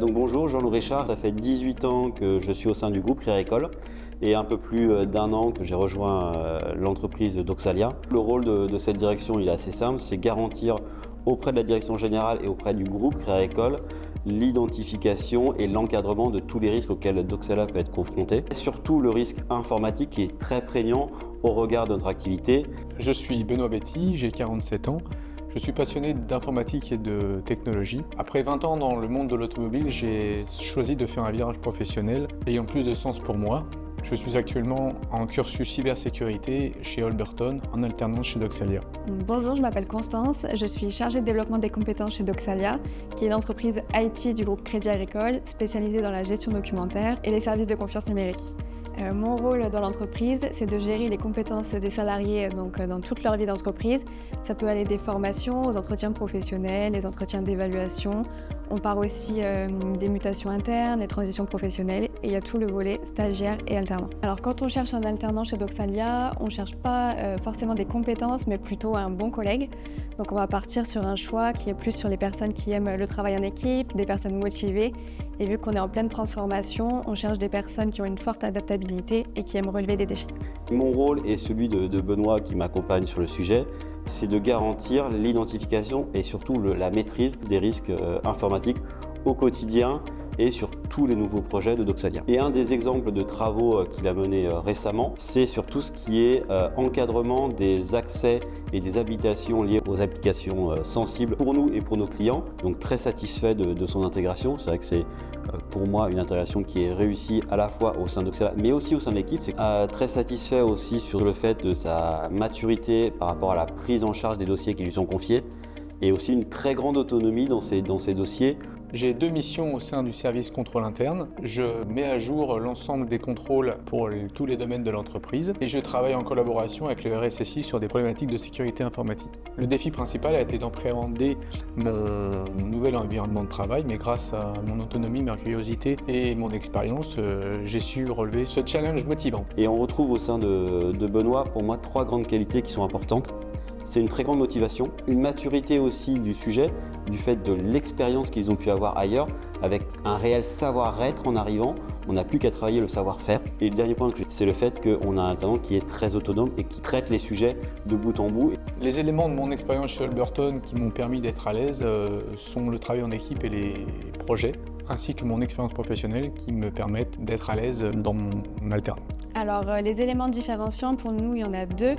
Donc bonjour, Jean-Loup Richard, ça fait 18 ans que je suis au sein du groupe Créa École et un peu plus d'un an que j'ai rejoint l'entreprise Doxalia. Le rôle de cette direction il est assez simple, c'est garantir auprès de la direction générale et auprès du groupe Créa École l'identification et l'encadrement de tous les risques auxquels Doxalia peut être confronté. Et surtout le risque informatique qui est très prégnant au regard de notre activité. Je suis Benoît Betty, j'ai 47 ans. Je suis passionné d'informatique et de technologie. Après 20 ans dans le monde de l'automobile, j'ai choisi de faire un virage professionnel ayant plus de sens pour moi. Je suis actuellement en cursus cybersécurité chez Holberton, en alternance chez Doxalia. Bonjour, je m'appelle Constance, je suis chargée de développement des compétences chez Doxalia, qui est l'entreprise IT du groupe Crédit Agricole, spécialisée dans la gestion documentaire et les services de confiance numérique. Mon rôle dans l'entreprise, c'est de gérer les compétences des salariés dans toute leur vie d'entreprise. Ça peut aller des formations aux entretiens professionnels, les entretiens d'évaluation. On part aussi des mutations internes, les transitions professionnelles et il y a tout le volet stagiaire et alternant. Alors quand on cherche un alternant chez Doxalia, on ne cherche pas forcément des compétences mais plutôt un bon collègue. Donc on va partir sur un choix qui est plus sur les personnes qui aiment le travail en équipe, des personnes motivées. Et vu qu'on est en pleine transformation, on cherche des personnes qui ont une forte adaptabilité et qui aiment relever des défis. Mon rôle et celui de Benoît qui m'accompagne sur le sujet, c'est de garantir l'identification et surtout la maîtrise des risques informatiques au quotidien et sur tous les nouveaux projets de Doxalia. Et un des exemples de travaux qu'il a menés récemment, c'est sur tout ce qui est encadrement des accès et des habilitations liées aux applications sensibles pour nous et pour nos clients. Donc très satisfait de son intégration. C'est vrai que c'est pour moi une intégration qui est réussie à la fois au sein de Doxalia mais aussi au sein de l'équipe. C'est très satisfait aussi sur le fait de sa maturité par rapport à la prise en charge des dossiers qui lui sont confiés et aussi une très grande autonomie dans ces dossiers. J'ai 2 missions au sein du service contrôle interne. Je mets à jour l'ensemble des contrôles pour tous les domaines de l'entreprise et je travaille en collaboration avec le RSSI sur des problématiques de sécurité informatique. Le défi principal a été d'appréhender mon nouvel environnement de travail, mais grâce à mon autonomie, ma curiosité et mon expérience, j'ai su relever ce challenge motivant. Et on retrouve au sein de Benoît, pour moi, 3 grandes qualités qui sont importantes. C'est une très grande motivation, une maturité aussi du sujet, du fait de l'expérience qu'ils ont pu avoir ailleurs, avec un réel savoir-être en arrivant. On n'a plus qu'à travailler le savoir-faire. Et le dernier point, c'est le fait qu'on a un alternant qui est très autonome et qui traite les sujets de bout en bout. Les éléments de mon expérience chez Holberton qui m'ont permis d'être à l'aise sont le travail en équipe et les projets, ainsi que mon expérience professionnelle qui me permettent d'être à l'aise dans mon alternance. Alors les éléments différenciants pour nous, il y en a 2.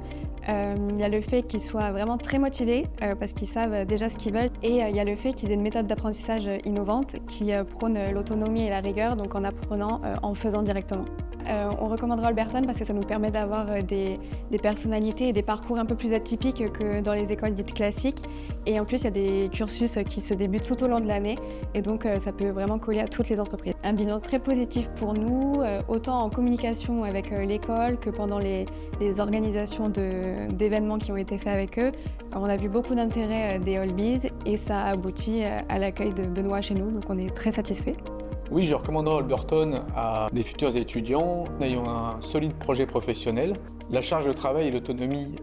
Il y a le fait qu'ils soient vraiment très motivés parce qu'ils savent déjà ce qu'ils veulent et il y a le fait qu'ils aient une méthode d'apprentissage innovante qui prône l'autonomie et la rigueur, donc en apprenant en faisant directement. On recommandera Holberton parce que ça nous permet d'avoir des personnalités et des parcours un peu plus atypiques que dans les écoles dites classiques. Et en plus, il y a des cursus qui se débutent tout au long de l'année et donc ça peut vraiment coller à toutes les entreprises. Un bilan très positif pour nous, autant en communication avec l'école que pendant les organisations d'événements qui ont été faits avec eux. On a vu beaucoup d'intérêt des Holbies et ça a abouti à l'accueil de Benoît chez nous, donc on est très satisfaits. Oui, je recommanderais Holberton à des futurs étudiants ayant un solide projet professionnel. La charge de travail et l'autonomie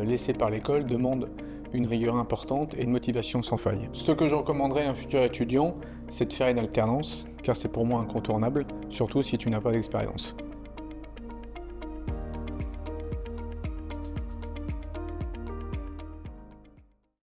laissée par l'école demandent une rigueur importante et une motivation sans faille. Ce que je recommanderais à un futur étudiant, c'est de faire une alternance, car c'est pour moi incontournable, surtout si tu n'as pas d'expérience.